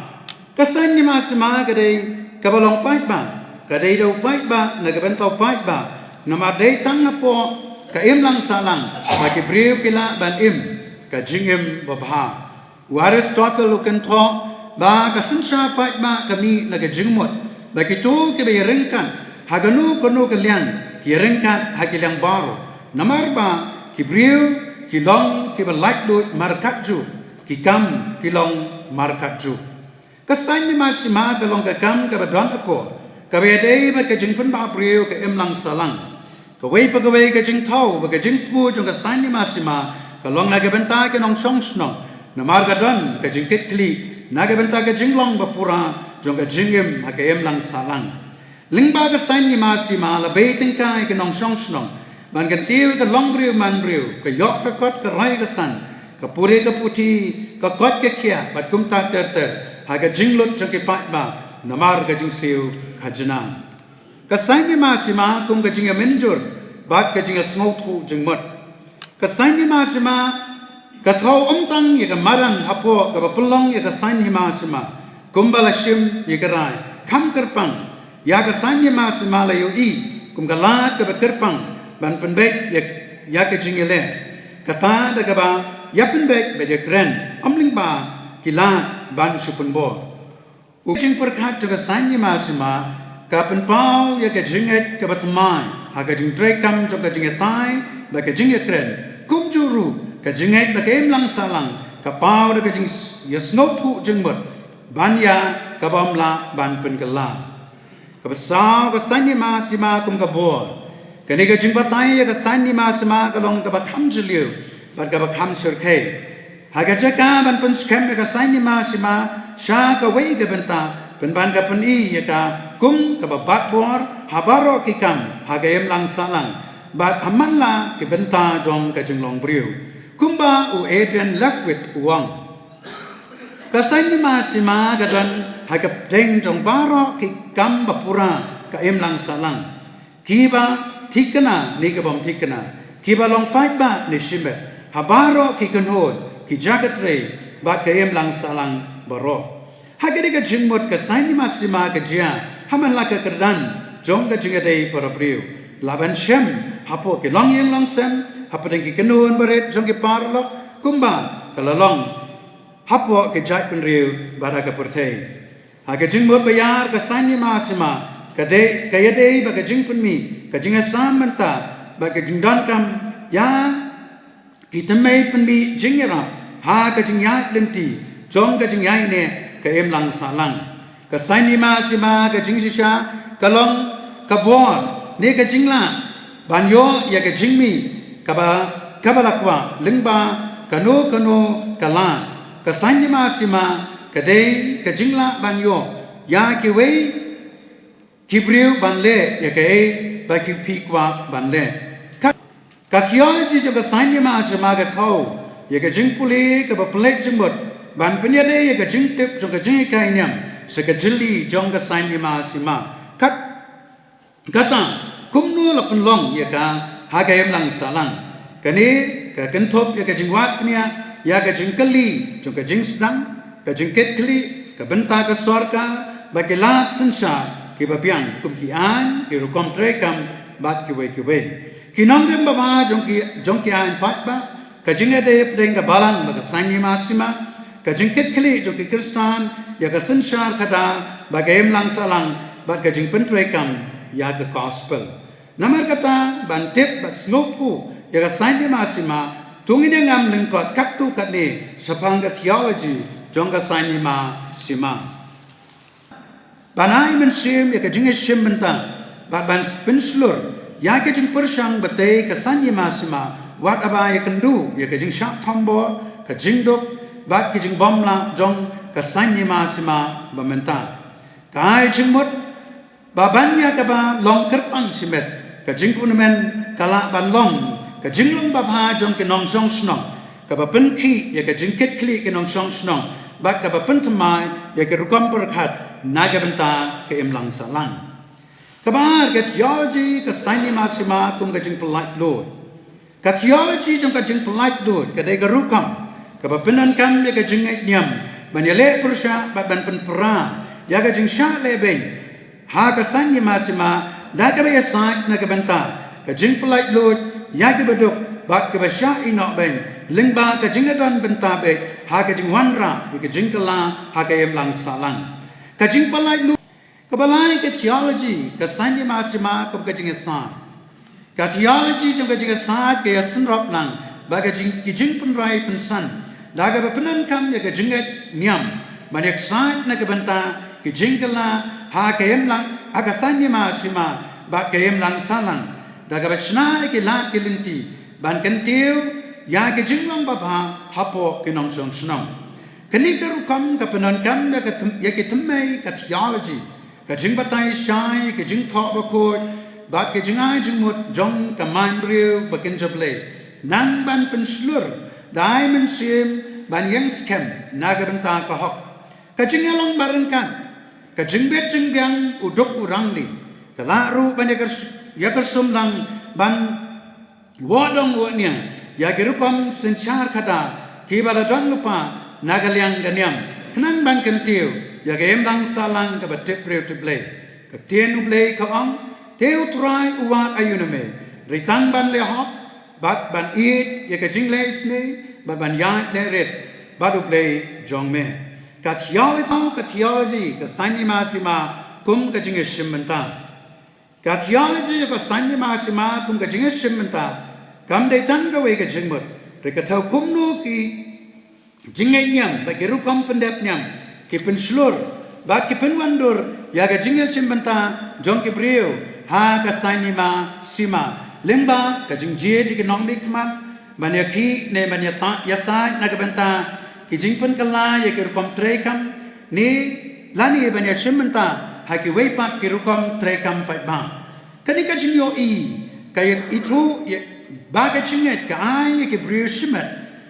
Speaker 8: ka sanni masima ka dei ka balong pai ba kadai dau pai ba nagabentau pai ba namadai tangapo ka lang salang maki briu kila ban ka jingim babha Aristotle lukan tho ba ka sinsha pai ba kami nagajingmot baki tu ke bayarengkan haganu kono kalian ki rengkat hakilang baro namar ba ki briu ki long ki balak du markat ju ki kam ki long markat ju kasan masima ka long ka kam ka badwan ako Kabedai ba ka jing pun ba priu ka lang salang. Kawai pa kawai ka jing tau ba ka jing pu jong ka sanya masima ka long naga benta ka nong song snong. Namar ka don ka jing kit kli naga benta ka jing long ba pura jong ka jingim ha ka lang salang. Ling ba ka sanya masima la baiting ka ka nong song snong. Man kan tiu ka long priu man priu ka yok ka kot ka rai ka san ka puri ka puti ka kot ka kia bat kum ta ter ha ka jing lut jong ka pat ba namar ka jing siu kajinan. Kasanya masima kum kajinga menjur, bat kajinga sngotu jengmot. Kasanya masima kathau omtang ya kamaran hapo kapapulong ya kasanya masima kum balashim ya karai kam kerpang ya kasanya masima la yoi kum kalat kapakerpang ban penbek ya kajinga le kata da kaba ya penbek be de kren amling ba kilat ban supunbo. Ujing perkat juga sanya masima kapan pau ya ke jinget ke batmai ha ke jing trekam jo ke jinget tai ba ke jinget kren kum juru ke jinget ba ke lang salang ka pau da ke jing ya snop hu jingmot ban ya ka bamla ban pen kala ka besau ke sanya masima kum ka bo ke ni ke jing batai ya ke sanya masima ka long ka batam jiliu ba ka bakam surkai ha ke jaka ban pen skem ya ke sanya masima sha ka wei ke benta penban ka peni ya ka kum ka babat bor habaro ki kam ha ga lang salang bat hamanla ke benta jong ka jinglong briu kumba u Adrian left with uang ka sanya masima ka dan ha ka deng jong baro ki kam bapura ka lang salang kiba tikana ni ka bom tikana kiba long pai ba ni shimet habaro ki kunhod ki jagatre bat ka lang salang baro hagari ka jingmot ka sanya masima ka jia haman la ka kerdan jong ka jingadei para priu laban shem hapo ke long yang long sem hapo deng ki kenuan baret jong ki parlok kumba kalalong hapo ke jai penriu bara ka pertei haga jingmot bayar ka sanya masima ka de ka yadei ba ka jing penmi ka jingasam menta ba ka jingdan kam ya kita mai penmi jingira ha ka jingyat lenti jong ka jingyai ne ka lang salang Kasai ni ma sima ka jing sisha kalong kabor ne ka jingla banyo ya ka jingmi kabalakwa lingba kano kala kasai ni ma sima kadai ka jingla banyo ya ki wei kibriu banle ya ka ba ki pikwa banle ka theology jo kasai ni ma sima ka thau ya ka jing puli ka ba plek jingmot ban penya de ya ka jing tip jo ka jing kai nyam sekejeli jong ka sain ni ma sima kata kumnu la penlong ya ka hagayam lang salang kani ka kentop ya ka jingwat nia ya ka jingkeli jong ka jing sedang ka jingket keli ka benta ka sorka bagelat sensha ki babiang kum ki an ki rukom trekam bat ki we kinong rem baba jong ki an pat ba ka jingade pdeng ka balang ba ka sain ni ma sima kajing ket keli jo ki Kristan ya ka sensyar kada bagayam lang salang bat kajing pentrekam ya ka gospel namar kata bantip bat snoku ya ka sain ma sima tungin ngam lengkot katu katne sapang ka theology jong ka sain ma sima banai mensim ya ka jing sim benta bat ban penslur ya ka jing persang batei ka sain ma sima wat aba ya kendu ya ka jing syak tombo ka jing dok bat ki jing bom la jong ka sanyi ma sima bamenta kai jing mot babanya ka ba long kerpang simet ka jing kunemen kala ban long ka jing long ba pha jong ki nong song snong ka ba pen ki ya ka jing ket kli ki nong song snong bat ka ba pen thamai ya ka rukom perkhat naga benta ka lang salang ka ba ka theology ka sanyi ma sima kum ka jing polite lord ka theology jong ka jing polite lord ka dai ka rukom kapapinan kam ya ka jing nyam banyale purusha bat ban penpera ya ka jing sha lebeng ha ka sanyi masima da ka ya sa na ka benta ka jing polite lord ya ka beduk bat ka sha ino beng lingba ka jing don benta be ha ka jing wanra ya ka jing kala ha ka yem lang salang ka jing polite lord ka balai ka theology ka sanyi masima ka jing sa ka theology jong ka jing sa ka ya sunrop lang ba ka jing ki jing penrai pensan daga bapenan kam ya ka jingat nyam banyak saat na ka benta ki jingkala ha ka yem lang aga sanya ma sima ba ka yem lang salang daga basna ki lat ki linti ban kan tiu ya ka jinglong ba ba hapo ki nong song snong kani ka rukam ka penan kam ya ki tumai ka theology ka jing batai shai ka jing tho ba ko ba ka jingai jingmut jong ka man briu ba kin jable nang ban penslur dai men sim ban yang scam naga benta ka hok ka jingalong barengkan ka jingbet jingbiang udok urang ni ka laru ban ya kersum lang ban wodong wonya ya gerukom sensyar kada ki baladon lupa naga liang ganyam kenang ban kentiu ya game lang salang ka batip reu teble ka tien uble ka ong teu trai uwat ayuname ritang ban le hok bat ban it ya ka jingle isne ban yat le red badu play jong me ka theology ka sanyi masima kum ka jinge shimmenta ka theology ka sanyi masima kum ka jinge shimmenta kam dei tang ka we ka jingmut re ka thau kum nu ki jinge nyam ba ki rukom pendep nyam ki penslur ba ki penwandur ya ka jinge shimmenta jong ki brio ha ka sanyi masima lemba ka jingje di ki nong bi kmat banyak ki ne banyak ta yasa na ka benta ki jingpen kala ya ki rukom trekam ni lani banyak shimenta ha ki weipat ki rukom trekam pai ba kani ka jingyo i ka itu ba ka jinget ka ai ki brio shimet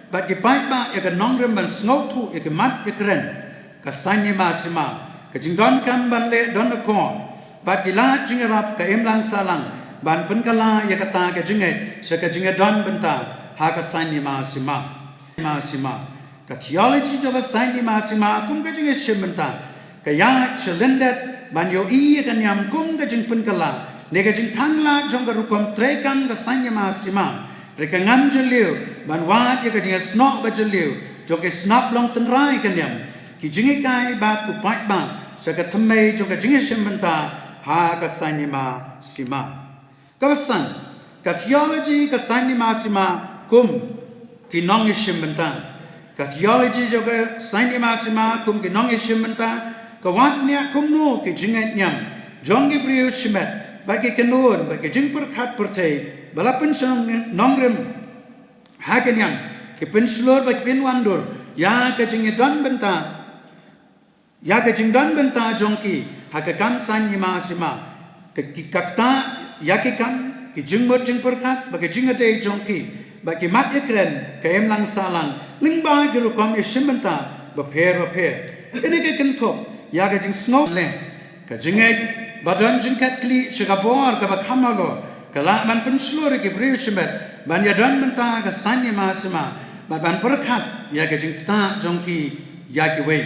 Speaker 8: bat ki pai ba ya ka nongrem ban snot tu ya ki mat ya kren ka sanye ma sima ka jingdon kam ban le don ko bat ki la jingarap ka emlang salang ban penkala ya kata ka jinget sa ka jinget don benta ha ka sanye ma sima ka theology jo ka sanye ma sima kum ka jinget shimenta ka ya chelendet ban yo i ka nyam kum ka jing penkala ne ka jing thangla jong ka rukom trekam ka sanye ma sima re ka ngam jeliu ban wat ya ka jinget snok ba jeliu jo ka snap long tenrai ka nyam ki jinget kai ba ku pai ba sa ka thamai jo ka jinget shimenta ha ka sanye ma sima kawasan ka theology ka sanye ma sima kum kinong ishim benta ka theology jo ka sanye ma sima kum kinong ishim benta kawatnya kumno ke jingat nyam jong ke brio shimet bagi kenun bagi jing perkat pertai balapan sang nongrem hakenyam ke penslor bagi penwandur ya ke jing don benta ya ke jing don benta jongki hakakan sanyi masima ke kakta ya ke kam ke jing mot jing perkat bagi jing ade jongki bagi mat ekren ke emlang salang lingba giru kom ishimenta baper ini ke kentop ya ke jing snow le ke jingai badan jingkat kli shigabor ke bakamalo ke la man penslor ke brio shimet ban ya don benta ke sanyi masima ban perkat ya ke jing ta jongki ya ke wei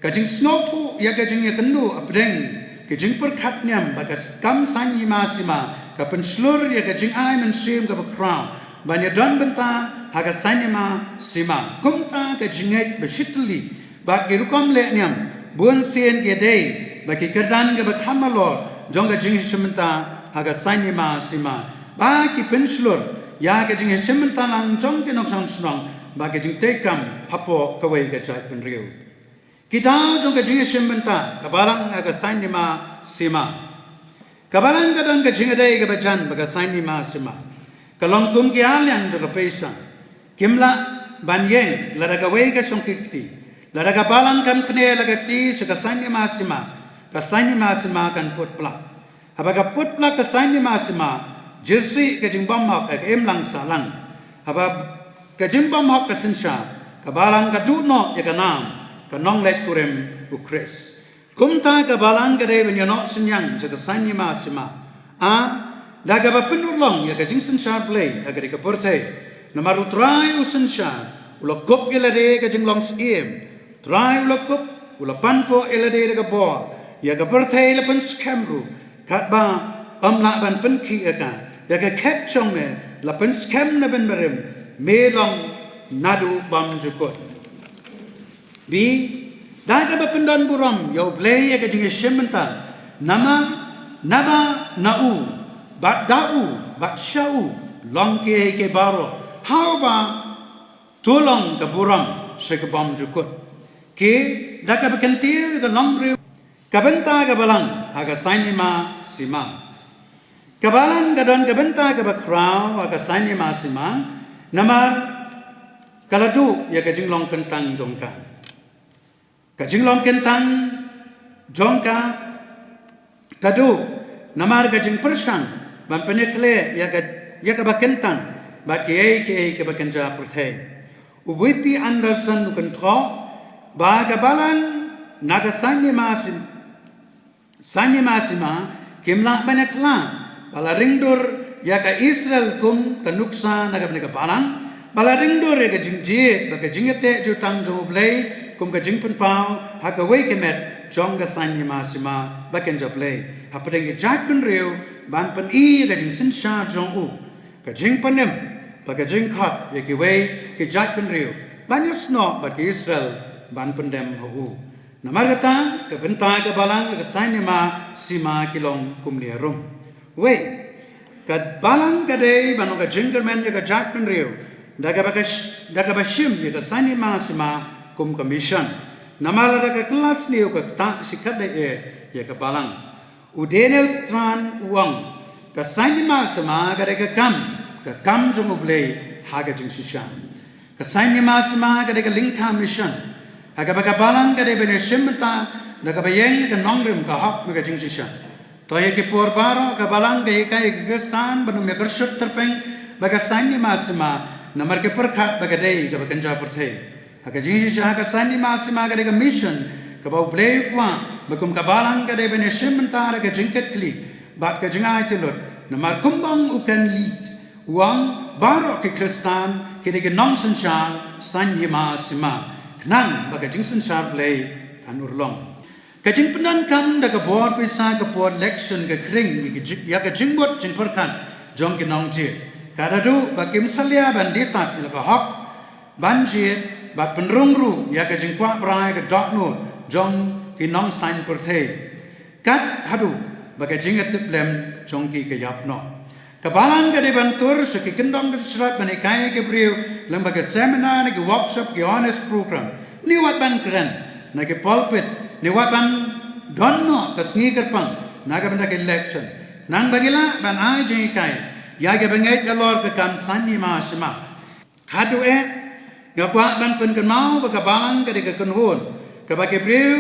Speaker 8: ke jing snow tu ya ke jing ya kendu apdeng ke jing perkat nyam bagas kam sanyi masima ke penslor ya ke jing ai mensim ke bakraw banyak don benta haga sanyama sima kumta ke jingai besitli bagi rukom le nyam bun sien ke dei bagi kerdan ke bakhamalo jongga jing sementa haga sanyama sima bagi penslur ya ke jing sementa lang jong ke nok sang snong bagi jing tekam hapo kawai ke jai penriu kita jong ke jing sementa kabarang haga sanyama sima kabarang kadang ke jing dei ke bajan baga sanyama sima kalong kum ke alian jaga pesa kimla banyeng ladaga wei ka songkiti ladaga balang kam kne laga ti sekasanya masima kan put plak abaga put plak kasanya masima jersey ke jingbam hak ke emlang salang aba ke jingbam hak ka sinsha ka balang ka duno ya ka nam ka nong let kurem ukres kumta ka balang ka dei benyono sinyang sekasanya masima daga ba penulong ya kajing sensar play agar ka porte namaru try usensar ulo kop gelade kajing long siem try ulo kop ulo panpo elade daga bo ya ka porte le pen scamru kat ba amla ban pen ki aka ya ka ket chong me la pen scam na ben berem me long nadu bam jukot bi daga ba pendan buram yo play ya kajing shementa nama nau bat dau bat shau long ke baro how ba tolong ke buram se ke bam jukut ke daka bekentir ke long bre kabenta ke balang aga sanima sima kabalang ke don kabenta ke bakrau aga sanima sima namar kaladu ya ke jinglong kentang jongka ke jinglong kentang jongka kadu namar ke jing persang ban penekle ya ka bakentang bat ke bakenja pertai ubipi andersan ukentro ba ka balan naga sanyima masima kimla banakla bala ringdur ya ka Israel kum tanuksa naga beneka balang bala ringdur ya ka jingjit ba ka jingete jutang joblei kum ka jingpen pau ha ka wei kemet jongga sanyima masima bakenja play hapadeng jat benreu ban pen ka jing sinsha jong u ka jing panem ba ka jing khat ye ki wei ki jat pen riu ban yusno ba ki Israel ban pendem ho namar kata ka benta ka balang ka sanima sima kilong kumliarum wei ka balang ka dei ban ka jing kermen ye ka jat pen riu daga ba shim ye ka sanima sima kum commission namala daga kelas niu ka ta sikat ye ka balang Udenel stran uang kasanyima sama kada ka kam jumublei haga jing shisha kasanyima sama kada ka lingka mission haga baka balang kada bene shimta daga bayeng ka nongrim ka hak mega jing shisha to ye ke por baro ka balang ka ikai kristan banu me kershut terpeng baka sanyima sama namar ke perkhat baga dei ka bakanja perthei haga jing shisha kasanyima sama kada ka mission kabau play kwa bakum kabalang ka deben shimantara ka jingket kli bat ka jingai tilot namar kumbang ukan lit uang baro ke kristan ke de nongsen sha sanyima sima knan baka jingsen sha play kan urlong ka jing penan kam da ka bor pisa ka por election ka kring ya ka jingbot jing perkan jong ke nong ji karadu bakim salia banditat ka hok banjir bat penrungru ya ka jing kwa brai ka dot no jong ki nong sign perthei kat hadu baga jingat lem jong ki yap no kabalang ka de bantur se ki kendong ka srat bani kai ke priu lembaga seminar ke workshop ke honest program ni wat ban kren na ke pulpit ni waban donno kasngi kerpang naga benda ke election nang bagila ban ai jeng kai ya ke bengai dalor ke kam sanni ma sima khadu ya kwa ban pen kan mau baka balang ke de kan hon ke bagi breu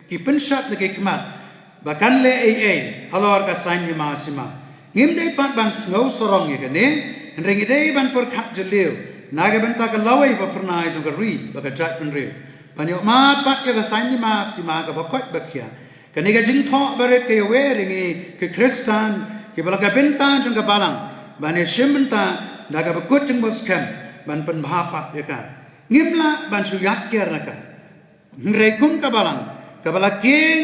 Speaker 8: ki pensat de ke kmat bakan le halor ka sanni ma sima ngim dei pat ban ngau sorong ye ne rengi dei ban por khat jeleu naga benta ka lawai ba pernai to ka ri baka jat pen reu banyo mat pat ya ka sanni ma sima ka bakot bakia kaniga jing tho baret ke we ringi ke kristan ke bala ka benta jong ka balang bane shimenta naga bakut jing boskem ban pen bhapat ya ka ngimla ban suyak kiar naka ngrei kum ka bala king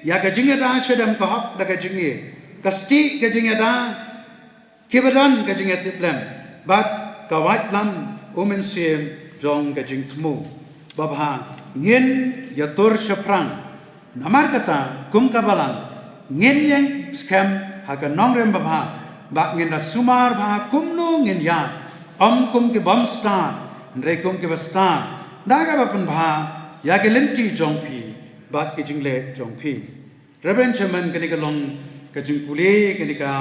Speaker 8: ya ka jinga da shedam ka hok da ka jingi kasti ka jinga da kibadan ka jinga tiplem bat ka wat lam omen sim jong ka jing tmu babha ngin ya tur shaprang namar kata kum ka balang ngin yang scam ha ka nongrem babha bak ngin da sumar bha kum no ngin ya kum ke bom star nre kum ke bastar daga bapan bha ya ke lenti jong pi bat ke jingle jong pi reben chaman ke ka long ka jing pule ke ka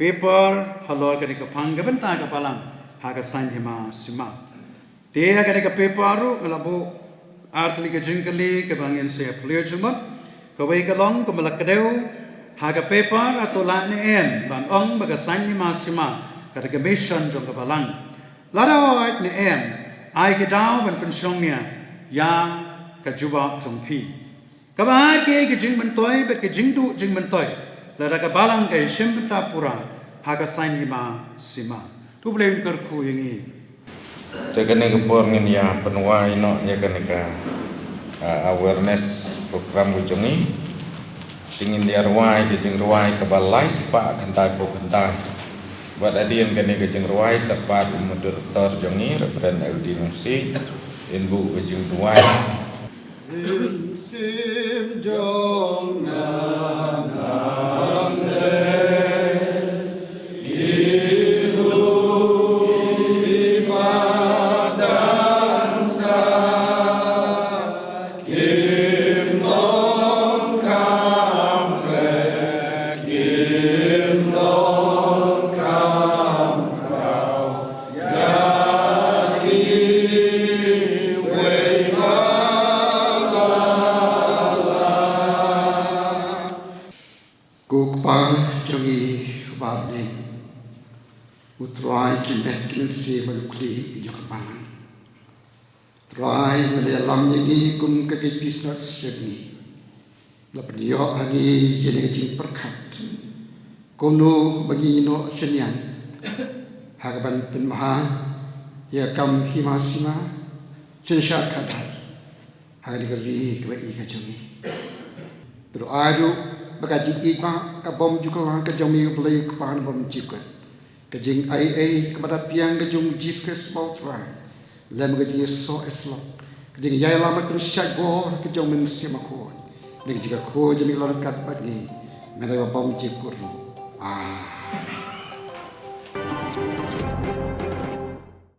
Speaker 8: paper halor ke ka phang ke banta ka palang ha ka san hima sima te ka ka paper ru melabo artli ke jingkali ke bangin se pule jumot ka wei ka long ko malak deu ha ka paper atola ne em ban ong ba ka san hima sima kata ke mission jong ka balang lada ait ne em ai ke dau ban pensiongnya ya ka juba jong pi ka ba ke jing ban toy bet ke jing du jing ban toy lada ka balang ke shimta pura ha ka sain ma sima tu blem ker khu yangi
Speaker 2: te kene ke por ngin ya penwai no ya kene ka awareness program ujongi tingin dia ruai ke jing ruai ke balai spa kantai po kantai buat adian kene ke jeng ruai tepat moderator jongi referan LD Musi inbu ke jeng ruai
Speaker 6: sim jong Utrai kimet kinsi balukli ijokapangan. Trai melalam ini kum ketipis not sebni. Lapadio ani yene kecing perkat. Kono bagi no senyan. Hakaban penmaha ya kam himasima sensya kadar. Hakadikari kewai kajongi. Beradu bagaji ikma kabom juga kajongi belai kepahan bom cikut. Kajing ai kepada piang kajung Jesus Baltrai lem kajing so eslok kajing yai lama tu syagor kajung manusia makon kajing jika ko jadi lorkat bagi mereka bom cikur